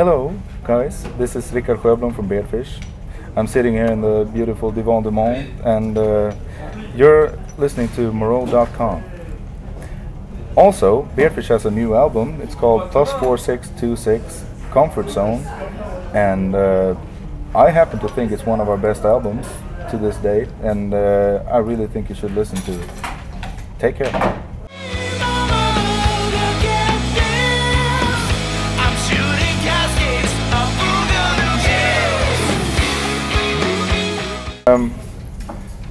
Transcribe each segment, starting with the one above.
Hello guys, this is Rikard Sjönlom from Beardfish. I'm sitting here in the beautiful Divan du Monde, and you're listening to Morow.com. Also, Beardfish has a new album. It's called +4626 Comfort Zone, and I happen to think it's one of our best albums to this date, and I really think you should listen to it. Take care.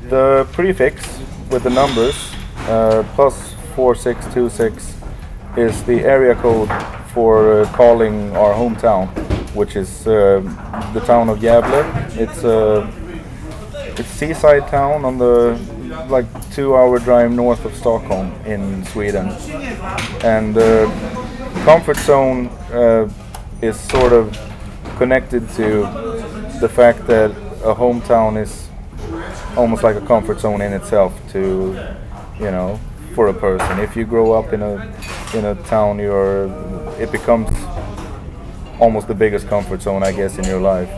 The prefix with the numbers +4626 is the area code for calling our hometown, which is the town of Gävle. It's a seaside town on the 2-hour drive north of Stockholm in Sweden, and comfort zone is sort of connected to the fact that a hometown is almost like a comfort zone in itself to, for a person. If you grow up in a town, it becomes almost the biggest comfort zone, I guess, in your life.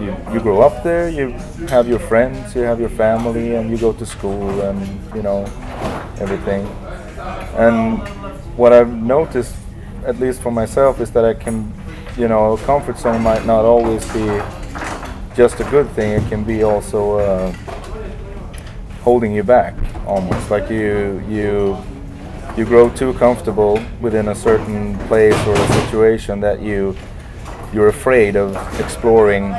You grow up there, you have your friends, you have your family, and you go to school, and everything. And what I've noticed, at least for myself, is that I can, a comfort zone might not always be just a good thing. It can be also holding you back, almost like you grow too comfortable within a certain place or a situation that you're afraid of exploring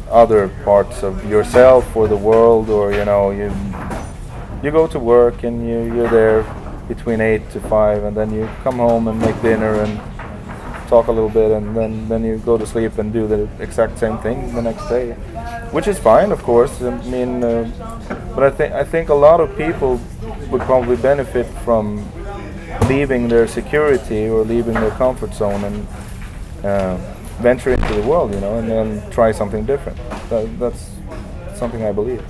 other parts of yourself or the world, or you go to work and you're there between 8 to 5, and then you come home and make dinner and talk a little bit, and then you go to sleep and do the exact same thing the next day, which is fine, of course. I mean, but I think a lot of people would probably benefit from leaving their security or leaving their comfort zone and venture into the world, and then try something different. That's something I believe.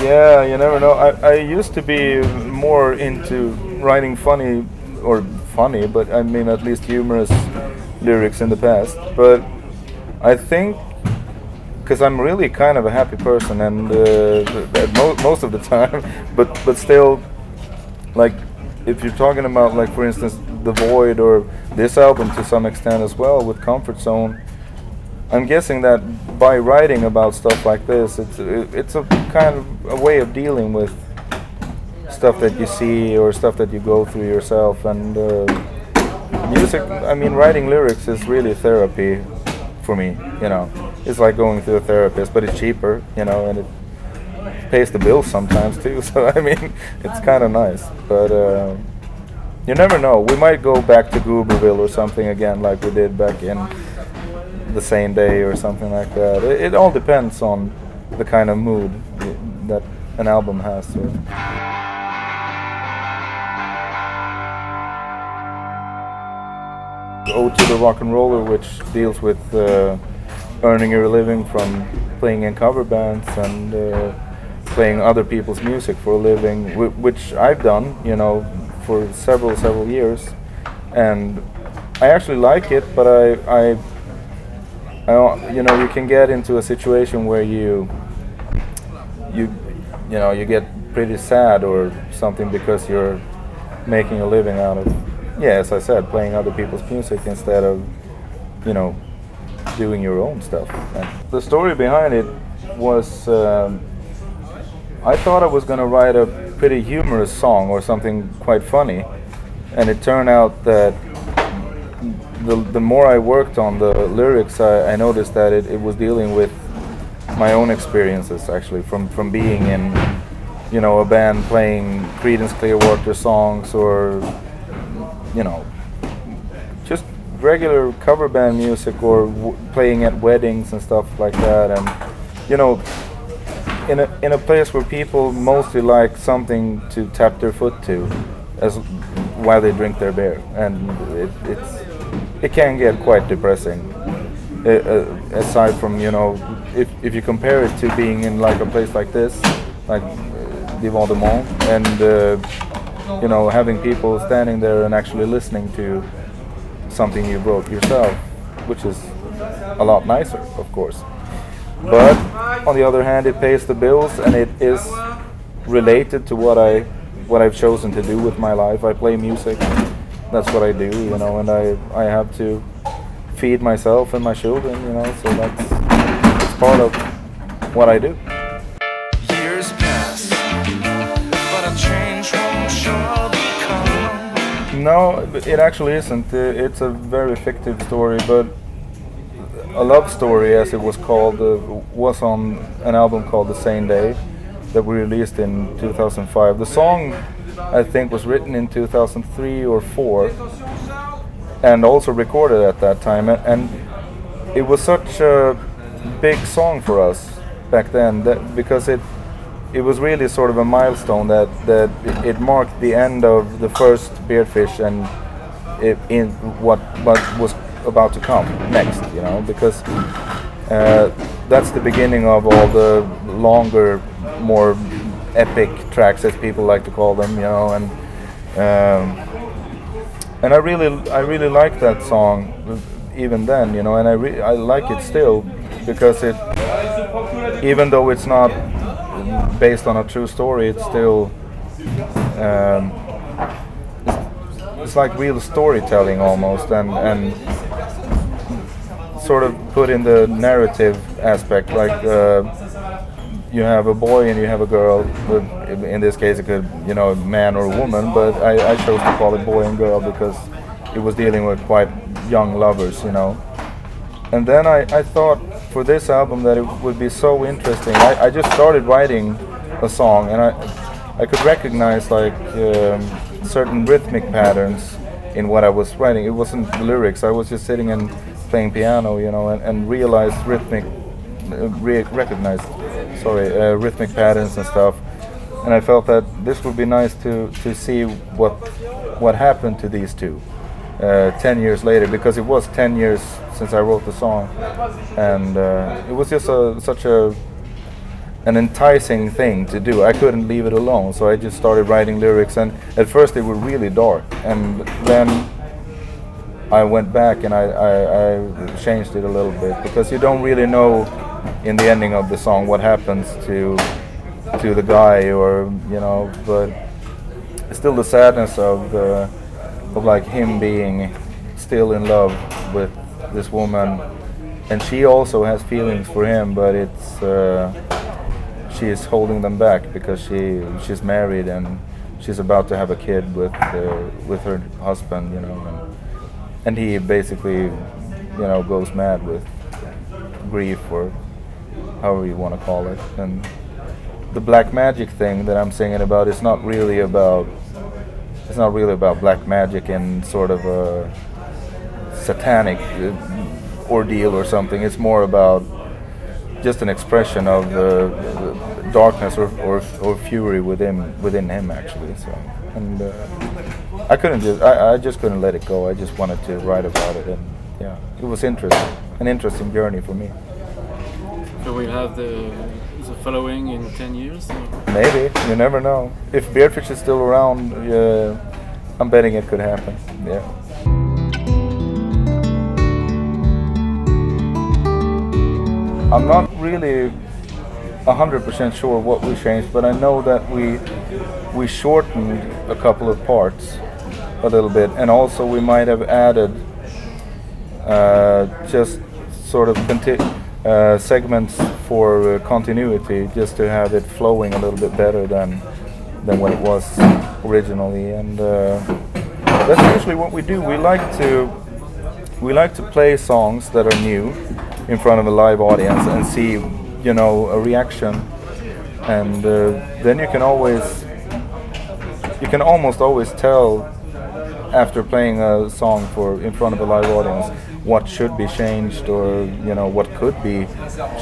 Yeah, you never know. I used to be more into writing funny, but I mean at least humorous lyrics in the past. But I think, because I'm really kind of a happy person, and most of the time, but still, if you're talking about, for instance, The Void or this album to some extent as well with Comfort Zone, I'm guessing that by writing about stuff like this, it's a kind of a way of dealing with stuff that you see or stuff that you go through yourself. And music, I mean, writing lyrics is really therapy for me. It's like going to a therapist, but it's cheaper, and it pays the bills sometimes too. So I mean, it's kind of nice. But you never know. We might go back to Gooberville or something again, like we did back in the same day or something like that. It all depends on the kind of mood that an album has. So. Ode to the Rock and Roller, which deals with earning your living from playing in cover bands and playing other people's music for a living, which I've done, for several years, and I actually like it, but I you can get into a situation where you get pretty sad or something because you're making a living out of, as I said, playing other people's music instead of, doing your own stuff. And the story behind it was, I thought I was going to write a pretty humorous song or something quite funny, and it turned out that the more I worked on the lyrics, I noticed that it was dealing with my own experiences, actually, from being in, a band playing Creedence Clearwater songs, or, just regular cover band music, or playing at weddings and stuff like that. And, in a place where people mostly like something to tap their foot to while they drink their beer, and it can get quite depressing. Aside from, if you compare it to being in a place like this, like Divan du Monde, and you know, having people standing there and actually listening to something you wrote yourself, which is a lot nicer, of course. But on the other hand, it pays the bills, and it is related to what I've chosen to do with my life. I play music, that's what I do, you know, and I have to feed myself and my children, you know, so it's part of what I do. Years pass, but a change won't surely come. No, it actually isn't. It's a very fictive story, but A Love Story, as it was called, was on an album called The Same Day that we released in 2005. The song, I think, was written in 2003 or 4 and also recorded at that time, and it was such a big song for us back then because it was really sort of a milestone that it marked the end of the first Beardfish and in what was about to come next, you know, because that's the beginning of all the longer, more epic tracks, as people like to call them, you know, and I really like that song even then, you know, and I like it still because it, even though it's not based on a true story, it's still it's like real storytelling almost, and sort of put in the narrative aspect, like you have a boy and you have a girl. In this case, it could, you know, a man or a woman, but I chose to call it boy and girl because it was dealing with quite young lovers, you know. And then I thought for this album that it would be so interesting. I just started writing a song, and I could recognize like certain rhythmic patterns in what I was writing. It wasn't lyrics. I was just sitting and playing piano, you know, and realized rhythmic patterns and stuff. And I felt that this would be nice to see what happened to these two 10 years later, because it was 10 years since I wrote the song, and it was just such an enticing thing to do. I couldn't leave it alone, so I just started writing lyrics, and at first they were really dark, and then I went back and I changed it a little bit, because you don't really know in the ending of the song what happens to the guy, or, you know, but still the sadness of like him being still in love with this woman, and she also has feelings for him, but it's she is holding them back because she's married and she's about to have a kid with her husband, you know, and he basically, you know, goes mad with grief, or however you want to call it. And the black magic thing that I'm singing about is not really about black magic and sort of a satanic ordeal or something. It's more about just an expression of darkness or fury within him actually. So, and I just couldn't let it go. I just wanted to write about it, and yeah, it was interesting, an interesting journey for me. So we'll have the following in 10 years? Or? Maybe, you never know. If Beardfish is still around, I'm betting it could happen. Yeah. I'm not really 100% sure what we changed, but I know that we shortened a couple of parts a little bit, and also we might have added just sort of segments for continuity, just to have it flowing a little bit better than what it was originally. And that's usually what we do. We like to play songs that are new in front of a live audience and see, you know, a reaction, and then you can almost always tell after playing a song in front of a live audience what should be changed, or, you know, what could be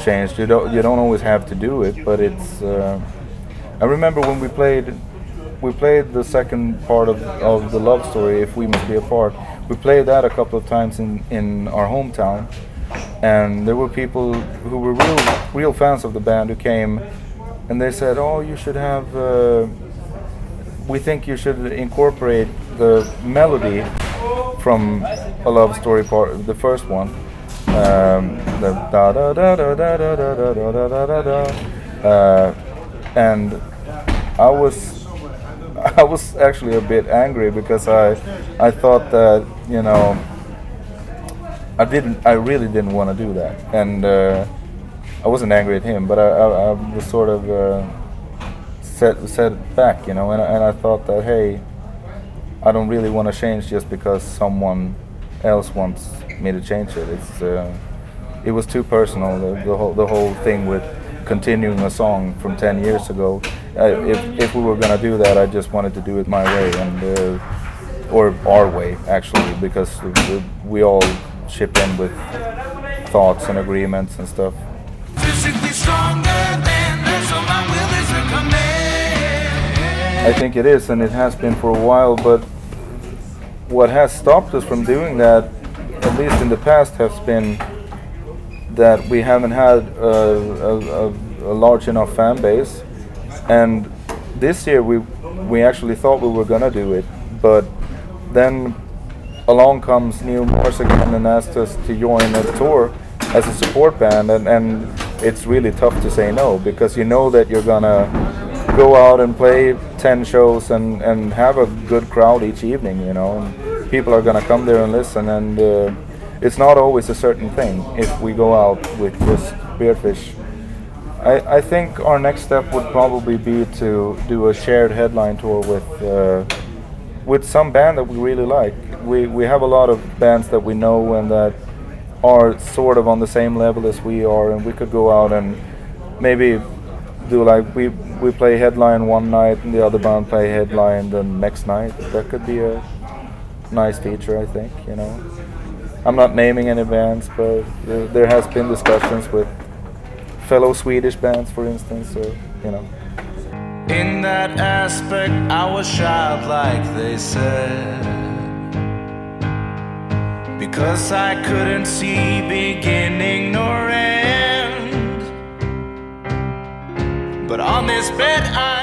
changed. You don't always have to do it, but it's I remember when we played the second part of the Love Story, If We Must Be Apart. We played that a couple of times in our hometown, and there were people who were real fans of the band who came, and they said, "Oh, you should have we think you should incorporate the melody from A Love Story part, the first one, the da da da da da da da da da da da da, and I was actually a bit angry because I thought that, you know, I really didn't want to do that, and I wasn't angry at him, but I was sort of set back, you know, and I thought that, hey, I don't really want to change just because someone else wants me to change it. It was too personal, the whole thing with continuing a song from 10 years ago. If we were gonna do that, I just wanted to do it my way, and or our way actually, because we all chip in with thoughts and agreements and stuff. Physically stronger than so my will is a command. I think it is, and it has been for a while, but what has stopped us from doing that, at least in the past, has been that we haven't had a large enough fan base. And this year we actually thought we were gonna do it, but then along comes Neil Morse again and asked us to join a tour as a support band, and it's really tough to say no, because you know that you're gonna go out and play 10 shows and have a good crowd each evening, you know, and people are gonna come there and listen, and it's not always a certain thing if we go out with just Beardfish. I think our next step would probably be to do a shared headline tour with some band that we really like. We have a lot of bands that we know and that are sort of on the same level as we are, and we could go out and maybe do like we play headline one night and the other band play headline the next night. That could be a nice feature, I think, you know. I'm not naming any bands, but there has been discussions with fellow Swedish bands, for instance, or, you know. In that aspect, I was childlike, they said, because I couldn't see beginning nor end. But on this bed I